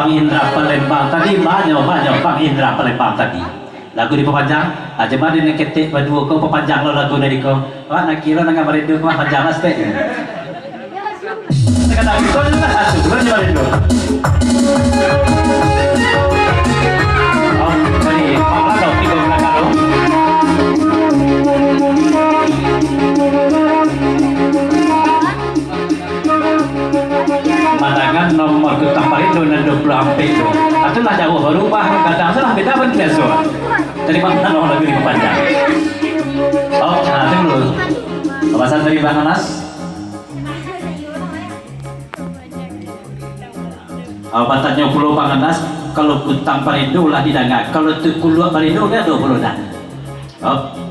Bang Indra Palembang tadi banyak Bang Indra Palembang tadi lagu di pepanjang aja mana nih ketik berdua kau pepanjang lo lagu dari kau nak kira nak merindu kau panjang lah stek sekarang kau lah asuh lo merindu oh tadi malah dong tiga belakang lo pandangan nomor ketambah itu dan 20 ampere itu itulah jauh berubah kadang salah beda pun biasa dari mana nomor lagi di panjang oh nah itu dulu pembahasan dari Bang Anas batanya pulau Bang Anas kalau kutang parindo lah didangar kalau tu keluar parindo dia 20 dah oh